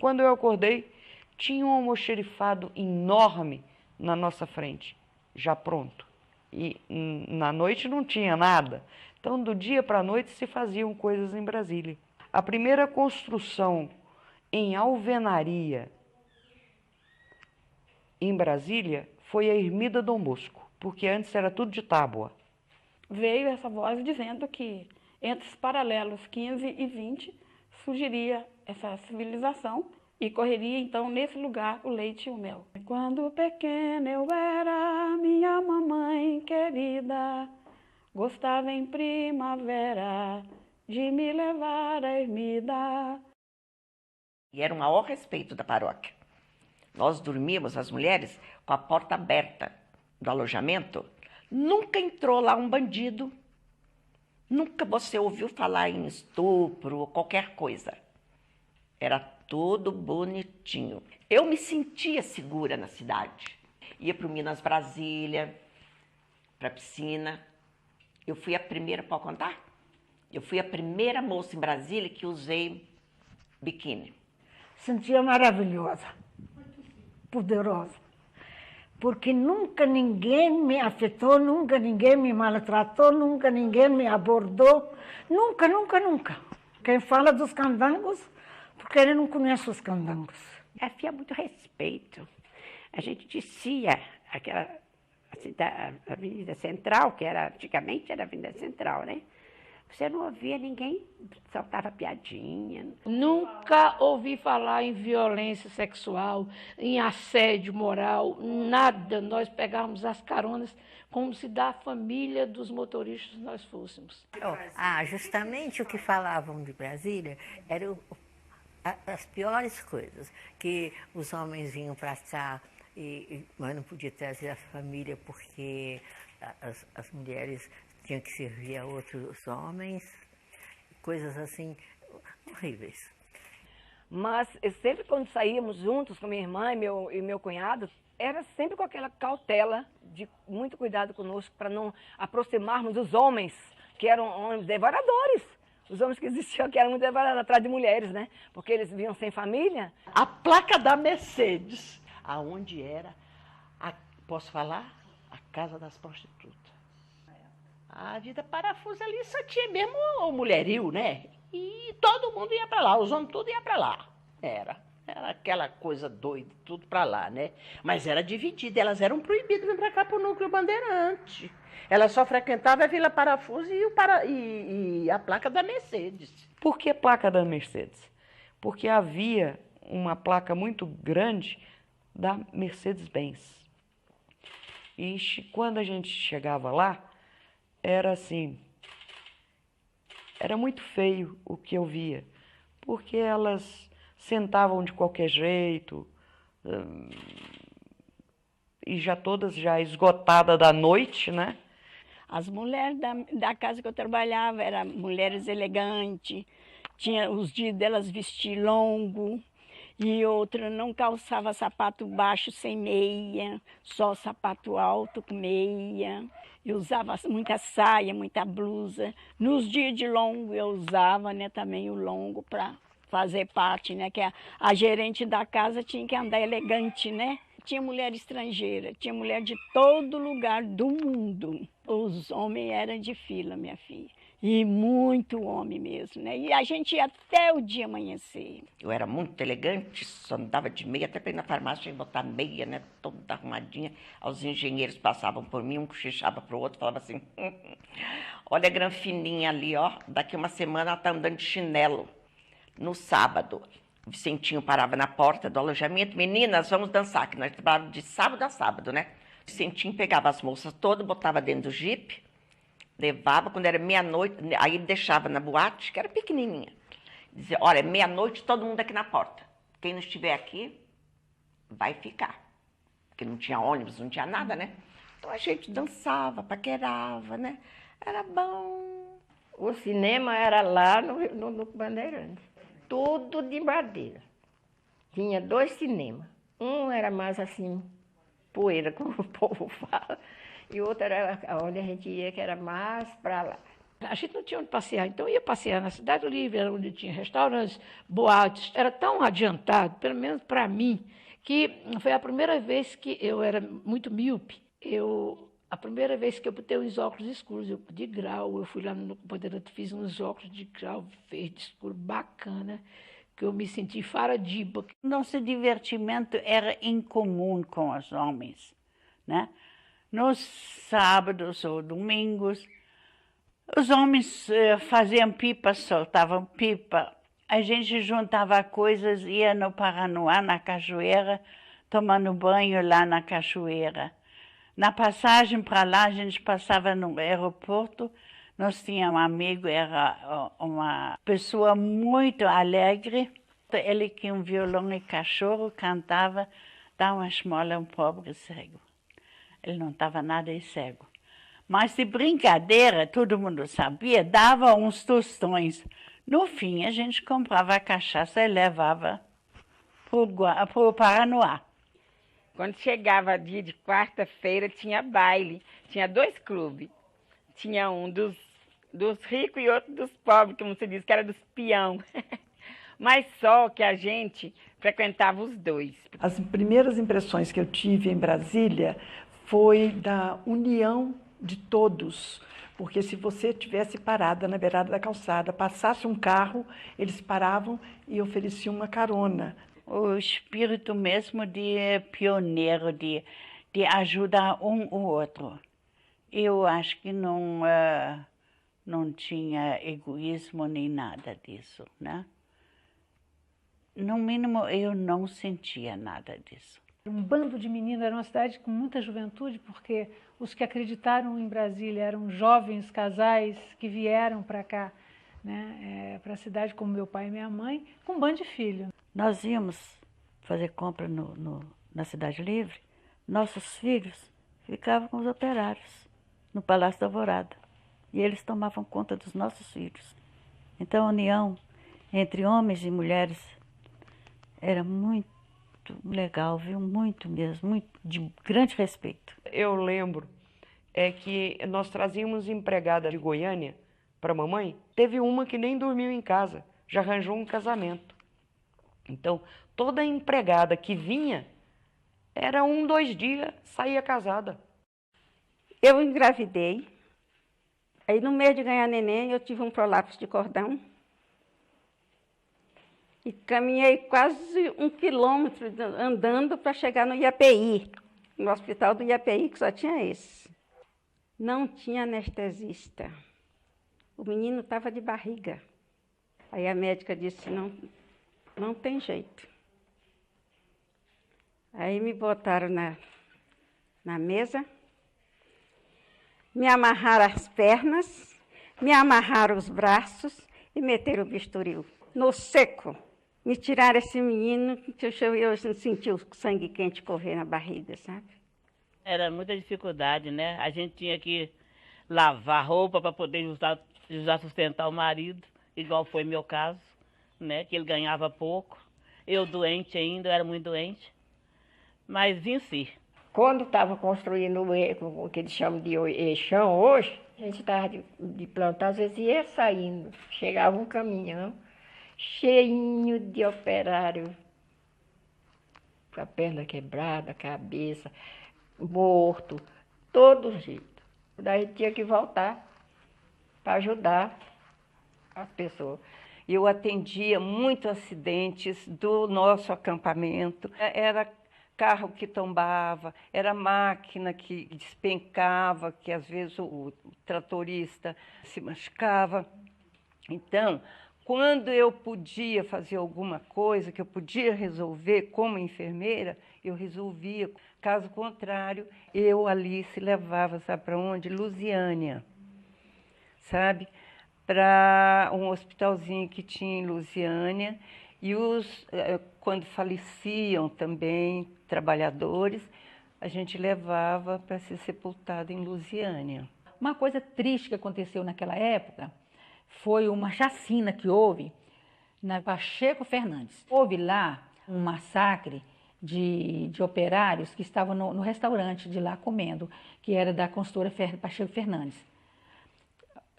Quando eu acordei, tinha um almoxerifado enorme na nossa frente, já pronto. E na noite não tinha nada. Então, do dia para a noite se faziam coisas em Brasília. A primeira construção em alvenaria em Brasília foi a Ermida Dom Bosco, porque antes era tudo de tábua. Veio essa voz dizendo que entre os paralelos 15 e 20 surgiria essa civilização e correria então nesse lugar o leite e o mel. Quando pequena eu era, minha mamãe querida gostava em primavera de me levar à ermida. E era o maior respeito da paróquia. Nós dormíamos, as mulheres, com a porta aberta do alojamento. Nunca entrou lá um bandido. Nunca você ouviu falar em estupro ou qualquer coisa. Era tudo bonitinho. Eu me sentia segura na cidade. Ia para o Minas Brasília, para a piscina. Eu fui a primeira, pode contar? Eu fui a primeira moça em Brasília que usei biquíni. Sentia maravilhosa, poderosa, porque nunca ninguém me afetou, nunca ninguém me maltratou, nunca ninguém me abordou, nunca, nunca, nunca. Quem fala dos candangos, porque ele não conhece os candangos. Havia muito respeito. A gente descia aquela a Avenida Central, que era antigamente era a Avenida Central, né? Você não ouvia ninguém, soltava piadinha. Nunca ouvi falar em violência sexual, em assédio moral, nada. Nós pegávamos as caronas como se da família dos motoristas nós fôssemos. Justamente o que falavam de Brasília eram as piores coisas, que os homens vinham para cá, mas não podia trazer a família porque as mulheres tinham que servir a outros homens, coisas assim horríveis. Mas sempre quando saíamos juntos com minha irmã e meu cunhado, era sempre com aquela cautela de muito cuidado conosco para não aproximarmos os homens, que eram homens devoradores. Os homens que existiam, que eram muito devoradores atrás de mulheres, né? Porque eles vinham sem família. A placa da Mercedes, aonde era, posso falar? A casa das prostitutas. A vida parafusa ali só tinha mesmo o mulherio, né? E todo mundo ia para lá, os homens tudo iam para lá. Era Era aquela coisa doida, tudo para lá, né? Mas era dividida, elas eram proibidas de vir para cá para o Núcleo Bandeirante. Ela só frequentava a Vila Parafuso e a placa da Mercedes. Por que placa da Mercedes? Porque havia uma placa muito grande da Mercedes-Benz. E quando a gente chegava lá, era assim, era muito feio o que eu via, porque elas sentavam de qualquer jeito, e já todas já esgotadas da noite, né? As mulheres da casa que eu trabalhava eram mulheres elegantes, tinha os dias delas vestir longo, e outra não calçava sapato baixo sem meia, só sapato alto com meia. Eu usava muita saia, muita blusa. Nos dias de longo eu usava, né, também o longo para fazer parte, né, que a gerente da casa tinha que andar elegante, né? Tinha mulher estrangeira, tinha mulher de todo lugar do mundo. Os homens eram de fila, minha filha. E muito homem mesmo, né? E a gente ia até o dia amanhecer. Eu era muito elegante, só andava de meia, até para ir na farmácia e botar meia, né? Toda arrumadinha. Os engenheiros passavam por mim, um cochichava para o outro, falava assim, olha a granfininha ali, ó, daqui uma semana ela tá andando de chinelo. No sábado, o Vicentinho parava na porta do alojamento, meninas, vamos dançar, que nós trabalhávamos de sábado a sábado, né? O Vicentinho pegava as moças todas, botava dentro do jipe, levava, quando era meia-noite, aí ele deixava na boate, que era pequenininha. Dizia, olha, meia-noite, todo mundo aqui na porta. Quem não estiver aqui, vai ficar. Porque não tinha ônibus, não tinha nada, né? Então a gente dançava, paquerava, né? Era bom. O cinema era lá no Bandeirante. Tudo de madeira. Tinha 2 cinemas. Um era mais assim, poeira, como o povo fala. E outro era onde a gente ia, que era mais para lá. A gente não tinha onde passear, então ia passear na Cidade Livre, era onde tinha restaurantes, boates. Era tão adiantado, pelo menos para mim, que foi a primeira vez que eu era muito míope. A primeira vez que eu botei uns óculos escuros, de grau, eu fui lá no Bandeirante, fiz uns óculos de grau verde escuro, bacana, que eu me senti faradiba. Nosso divertimento era incomum com os homens, né? Nos sábados ou domingos, os homens faziam pipa, soltavam pipa. A gente juntava coisas, ia no Paranoá, na cachoeira, tomando banho lá na cachoeira. Na passagem para lá, a gente passava no aeroporto, nós tínhamos um amigo, era uma pessoa muito alegre. Ele tinha um violão e cachorro, cantava, dá uma esmola a um pobre cego. Ele não estava nada de cego. Mas de brincadeira, todo mundo sabia, dava uns tostões. No fim, a gente comprava a cachaça e levava para o Paranoá. Quando chegava dia de quarta-feira, tinha baile. Tinha 2 clubes. Tinha um dos ricos e outro dos pobres, como se diz, que era dos peão. Mas só que a gente frequentava os 2. As primeiras impressões que eu tive em Brasília foi da união de todos. Porque se você tivesse parada na beirada da calçada, passasse um carro, eles paravam e ofereciam uma carona. O espírito mesmo de pioneiro, de ajudar um o outro. Eu acho que não tinha egoísmo nem nada disso, né? No mínimo, eu não sentia nada disso. Um bando de meninos, era uma cidade com muita juventude, porque os que acreditaram em Brasília eram jovens casais que vieram para cá, né, para a cidade, como meu pai e minha mãe, com um bando de filhos. Nós íamos fazer compra na Cidade Livre, nossos filhos ficavam com os operários no Palácio da Alvorada e eles tomavam conta dos nossos filhos. Então a união entre homens e mulheres era muito legal, viu? Muito mesmo, muito de grande respeito. Eu lembro que nós trazíamos empregada de Goiânia para a mamãe. Teve uma que nem dormiu em casa, já arranjou um casamento. Então, toda empregada que vinha, era 1, 2 dias, saía casada. Eu engravidei. Aí, no mês de ganhar neném, eu tive um prolapso de cordão. E caminhei quase 1 quilômetro andando para chegar no IAPI, no hospital do IAPI, que só tinha esse. Não tinha anestesista. O menino estava de barriga. Aí a médica disse, não tem jeito. Aí me botaram na mesa, me amarraram as pernas, me amarraram os braços e meteram o bisturi no seco. Me tiraram esse menino, que eu senti o sangue quente correr na barriga, sabe? Era muita dificuldade, né? A gente tinha que lavar roupa para poder usar sustentar o marido, igual foi meu caso, né? Que ele ganhava pouco. Eu doente ainda, eu era muito doente. Mas venci. Quando estava construindo o que eles chamam de eixão hoje, a gente estava de plantão, às vezes ia saindo. Chegava um caminhão cheinho de operário, com a perna quebrada, a cabeça, morto, todo jeito. Daí tinha que voltar para ajudar as pessoas. Eu atendia muitos acidentes do nosso acampamento. Era carro que tombava, era máquina que despencava, que às vezes o tratorista se machucava. Então, quando eu podia fazer alguma coisa, que eu podia resolver como enfermeira, eu resolvia. Caso contrário, eu, Alice, levava, sabe para onde? Lusiânia, sabe? Para um hospitalzinho que tinha em Lusiânia. E quando faleciam também trabalhadores, a gente levava para ser sepultado em Lusiânia. Uma coisa triste que aconteceu naquela época foi uma chacina que houve na Pacheco Fernandes. Houve lá um massacre de operários que estavam no restaurante de lá comendo, que era da construtora Pacheco Fernandes.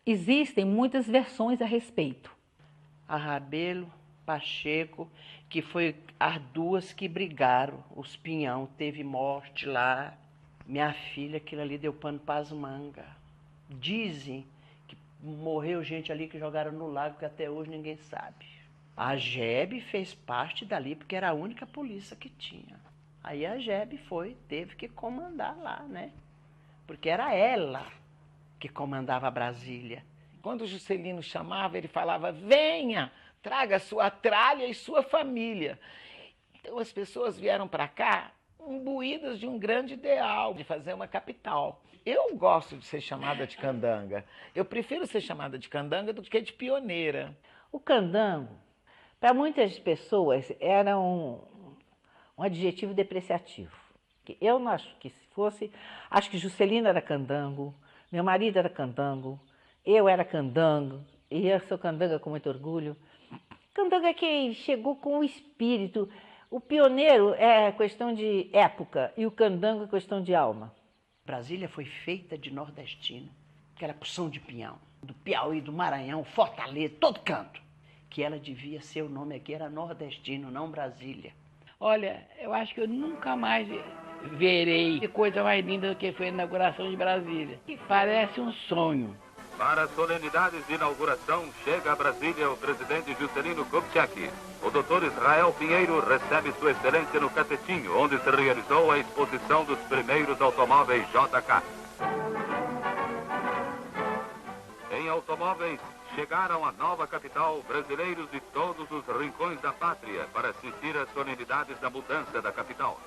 Existem muitas versões a respeito. A Rabelo, Pacheco, que foi as duas que brigaram. Os Pinhão, teve morte lá. Minha filha, aquilo ali deu pano para as mangas. Dizem que morreu gente ali que jogaram no lago, que até hoje ninguém sabe. A GEB fez parte dali, porque era a única polícia que tinha. Aí a GEB teve que comandar lá, né? Porque era ela que comandava Brasília. Quando o Juscelino chamava, ele falava, venha, traga sua tralha e sua família. Então as pessoas vieram para cá imbuídas de um grande ideal, de fazer uma capital. Eu gosto de ser chamada de candanga. Eu prefiro ser chamada de candanga do que de pioneira. O candango, para muitas pessoas, era um adjetivo depreciativo. Eu não acho que fosse. Acho que Juscelino era candango, meu marido era candango, eu era candango, e eu sou candanga com muito orgulho. Candango é quem chegou com o espírito. O pioneiro é questão de época e o candango é questão de alma. Brasília foi feita de nordestino, que era porção de Pinhão, do Piauí, do Maranhão, Fortaleza, todo canto. Que ela devia ser, o nome aqui era nordestino, não Brasília. Olha, eu acho que eu nunca mais verei coisa mais linda do que foi a inauguração de Brasília. Parece um sonho. Para as solenidades de inauguração, chega a Brasília o presidente Juscelino Kubitschek. O doutor Israel Pinheiro recebe sua excelência no Catetinho, onde se realizou a exposição dos primeiros automóveis JK. Em automóveis, chegaram à nova capital brasileiros de todos os rincões da pátria para assistir às solenidades da mudança da capital.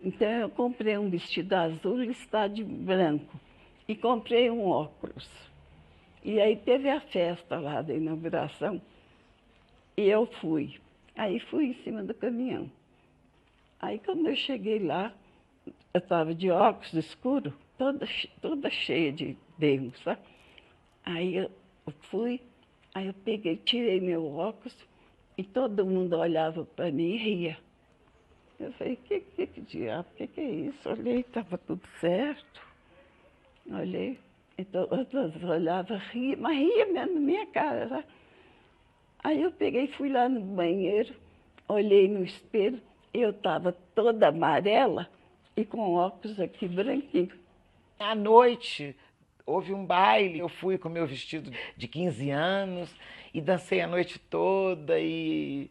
Então eu comprei um vestido azul listado de branco e comprei um óculos. E aí teve a festa lá da inauguração e eu fui. Aí fui em cima do caminhão. Aí quando eu cheguei lá, eu estava de óculos escuro, toda cheia de berro, sabe? Aí eu fui, aí eu peguei, tirei meu óculos e todo mundo olhava para mim e ria. Eu falei, que diabo, que é isso? Olhei, estava tudo certo. Olhei, então outros olhavam, ria, mas ria mesmo na minha cara, sabe? Aí eu peguei, fui lá no banheiro, olhei no espelho, eu estava toda amarela, e com óculos aqui branquinho. À noite, houve um baile, eu fui com meu vestido de 15 anos e dancei a noite toda e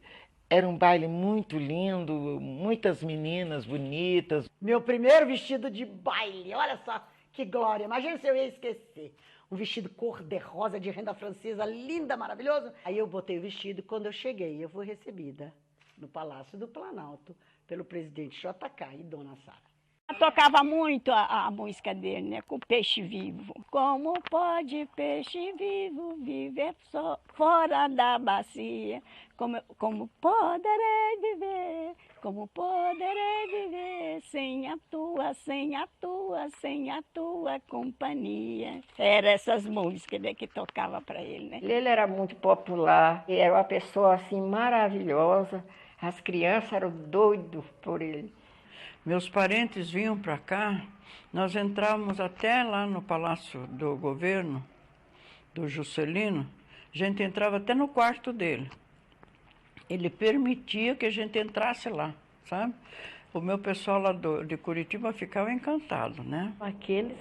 era um baile muito lindo, muitas meninas bonitas. Meu primeiro vestido de baile, olha só que glória, imagina se eu ia esquecer. Um vestido cor-de-rosa de renda francesa, linda, maravilhoso. Aí eu botei o vestido, quando eu cheguei, eu fui recebida no Palácio do Planalto pelo presidente JK e Dona Sara. Tocava muito a música dele, né? Com o peixe vivo. Como pode peixe vivo viver só fora da bacia? Como poderei viver? Como poderei viver sem a tua companhia? Eram essas músicas, né, que tocava para ele, né? Ele era muito popular, era uma pessoa assim maravilhosa. As crianças eram doidas por ele. Meus parentes vinham para cá, nós entrávamos até lá no Palácio do Governo, do Juscelino, a gente entrava até no quarto dele. Ele permitia que a gente entrasse lá, sabe? O meu pessoal lá de Curitiba ficava encantado, né? Aqueles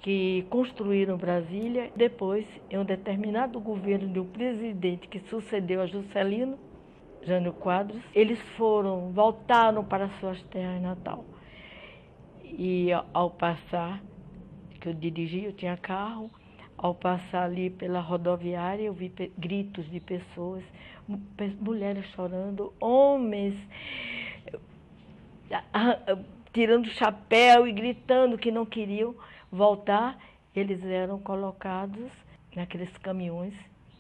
que construíram Brasília, depois, em um determinado governo de um presidente que sucedeu a Juscelino, Jânio Quadros, eles voltaram para suas terras natal. E ao passar, que eu dirigi, eu tinha carro, ao passar ali pela rodoviária, eu vi gritos de pessoas, mulheres chorando, homens tirando o chapéu e gritando que não queriam voltar. Eles eram colocados naqueles caminhões,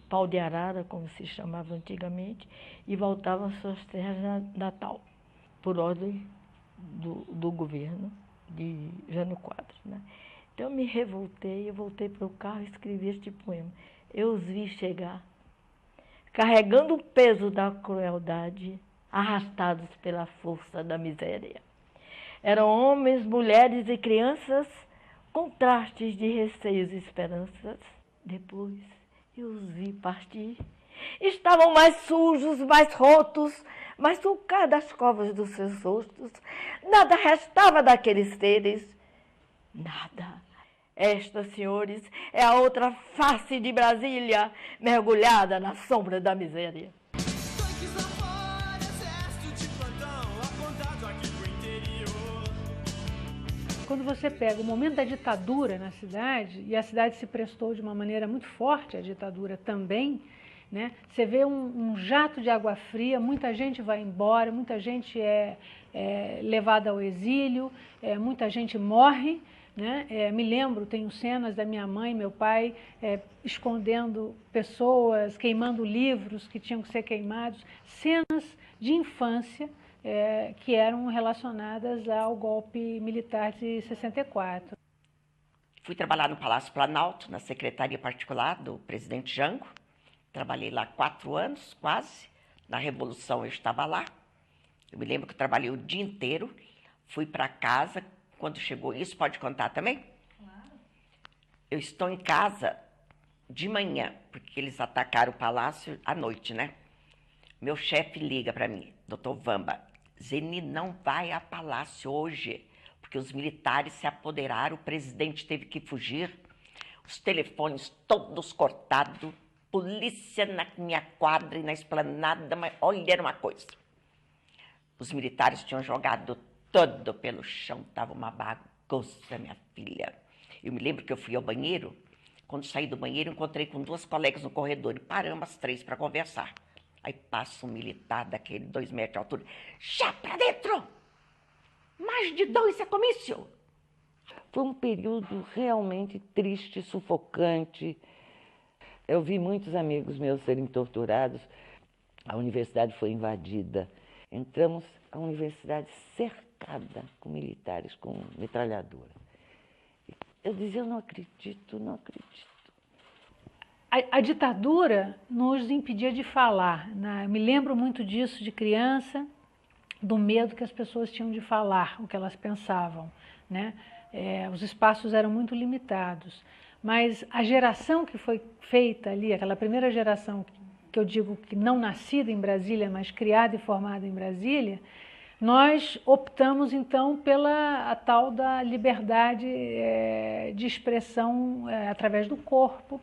pau de arara, como se chamava antigamente, e voltavam às suas terras natal, por ordem do governo de Jânio Quadros, né? Então eu me revoltei, eu voltei para o carro e escrevi este poema. Eu os vi chegar, carregando o peso da crueldade, arrastados pela força da miséria. Eram homens, mulheres e crianças, contrastes de receios e esperanças. Depois eu os vi partir. Estavam mais sujos, mais rotos, mais sulcados das covas dos seus rostos. Nada restava daqueles seres. Nada. Esta, senhores, é a outra face de Brasília, mergulhada na sombra da miséria. Quando você pega o momento da ditadura na cidade, e a cidade se prestou de uma maneira muito forte à ditadura também, né? Você vê um jato de água fria, muita gente vai embora, muita gente é levada ao exílio, muita gente morre, né? Me lembro, tenho cenas da minha mãe e meu pai escondendo pessoas, queimando livros que tinham que ser queimados, cenas de infância, que eram relacionadas ao golpe militar de 64. Fui trabalhar no Palácio Planalto, na secretaria particular do presidente Jango. Trabalhei lá 4 anos, quase. Na Revolução eu estava lá. Eu me lembro que eu trabalhei o dia inteiro. Fui para casa, quando chegou isso, pode contar também? Claro. Eu estou em casa de manhã, porque eles atacaram o palácio à noite, né? Meu chefe liga para mim, doutor Vamba, Zeni não vai a palácio hoje, porque os militares se apoderaram, o presidente teve que fugir, os telefones todos cortados, polícia na minha quadra e na esplanada, mas olha, era uma coisa. Os militares tinham jogado todo pelo chão, estava uma bagunça, minha filha. Eu me lembro que eu fui ao banheiro, quando saí do banheiro, encontrei com 2 colegas no corredor e paramos as 3 para conversar. Aí passa um militar daquele 2 metros de altura. Já pra dentro! Mais de 2 é comício! Foi um período realmente triste, sufocante. Eu vi muitos amigos meus serem torturados. A universidade foi invadida. Entramos a universidade cercada com militares, com metralhadora. Eu dizia, eu não acredito, não acredito. A ditadura nos impedia de falar, né? Me lembro muito disso de criança, do medo que as pessoas tinham de falar, o que elas pensavam, né? Os espaços eram muito limitados, mas a geração que foi feita ali, aquela primeira geração que eu digo que não nascida em Brasília, mas criada e formada em Brasília, nós optamos então pela a tal da liberdade de expressão através do corpo,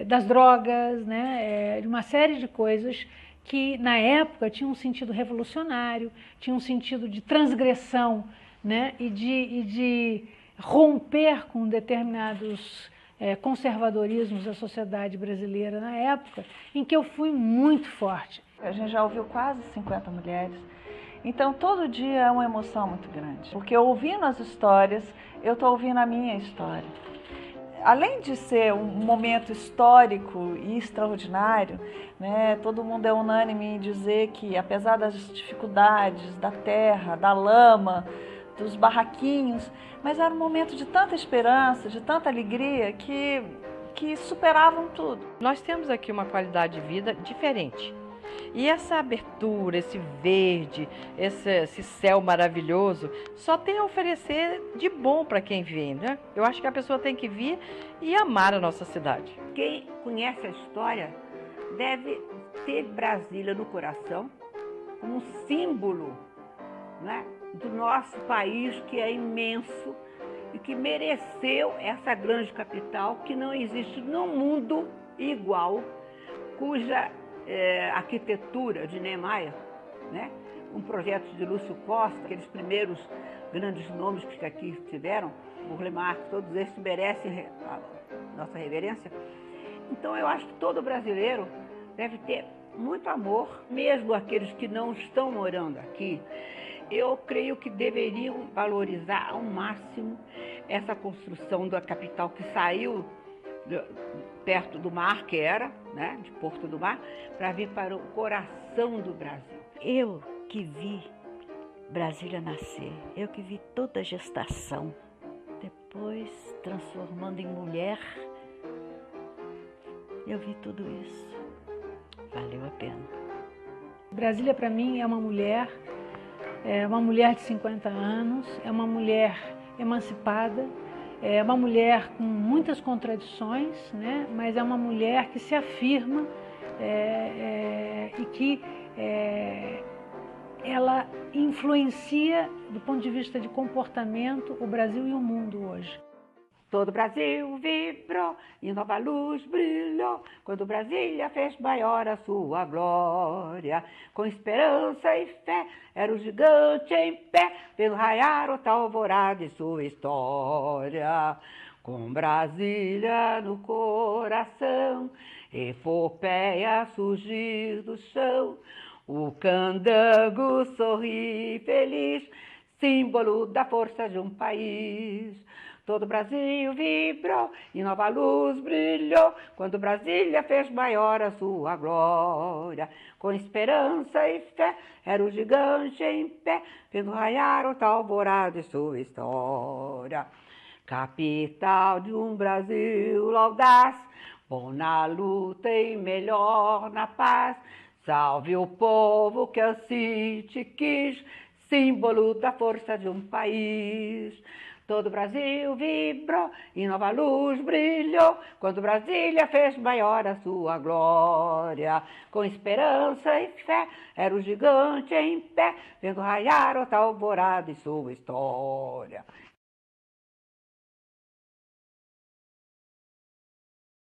das drogas, né, de uma série de coisas que na época tinham um sentido revolucionário, tinham um sentido de transgressão, né, e de romper com determinados conservadorismos da sociedade brasileira na época, em que eu fui muito forte. A gente já ouviu quase 50 mulheres, então todo dia é uma emoção muito grande, porque ouvindo as histórias, eu estou ouvindo a minha história. Além de ser um momento histórico e extraordinário, né, todo mundo é unânime em dizer que, apesar das dificuldades, da terra, da lama, dos barraquinhos, mas era um momento de tanta esperança, de tanta alegria, que superavam tudo. Nós temos aqui uma qualidade de vida diferente. E essa abertura, esse verde, esse céu maravilhoso, só tem a oferecer de bom para quem vem, né? Eu acho que a pessoa tem que vir e amar a nossa cidade. Quem conhece a história deve ter Brasília no coração como um símbolo, né, do nosso país, que é imenso e que mereceu essa grande capital, que não existe no mundo igual, cuja arquitetura de Niemeyer, né, um projeto de Lúcio Costa, aqueles primeiros grandes nomes que aqui tiveram, Burle Marx, todos esses merecem a nossa reverência. Então eu acho que todo brasileiro deve ter muito amor, mesmo aqueles que não estão morando aqui. Eu creio que deveriam valorizar ao máximo essa construção da capital que saiu perto do mar, que era, né, de Porto do Mar, para vir para o coração do Brasil. Eu que vi Brasília nascer, eu que vi toda a gestação, depois transformando em mulher, eu vi tudo isso. Valeu a pena. Brasília, para mim, é uma mulher de 50 anos, é uma mulher emancipada, é uma mulher com muitas contradições, né? Mas é uma mulher que se afirma e que ela influencia, do ponto de vista de comportamento, o Brasil e o mundo hoje. Todo o Brasil vibrou e nova luz brilhou, quando Brasília fez maior a sua glória. Com esperança e fé, era o gigante em pé, pelo raiar outra alvorada de sua história. Com Brasília no coração, epopeia surgir do chão, o candango sorri feliz, símbolo da força de um país. Todo o Brasil vibrou e nova luz brilhou, quando Brasília fez maior a sua glória. Com esperança e fé, era o gigante em pé, vendo raiar outra alvorada de sua história. Capital de um Brasil audaz, bom na luta e melhor na paz. Salve o povo que assim te quis, símbolo da força de um país. Todo o Brasil vibrou e nova luz brilhou, quando Brasília fez maior a sua glória. Com esperança e fé, era o gigante em pé, vendo raiar outra alvorada em sua história.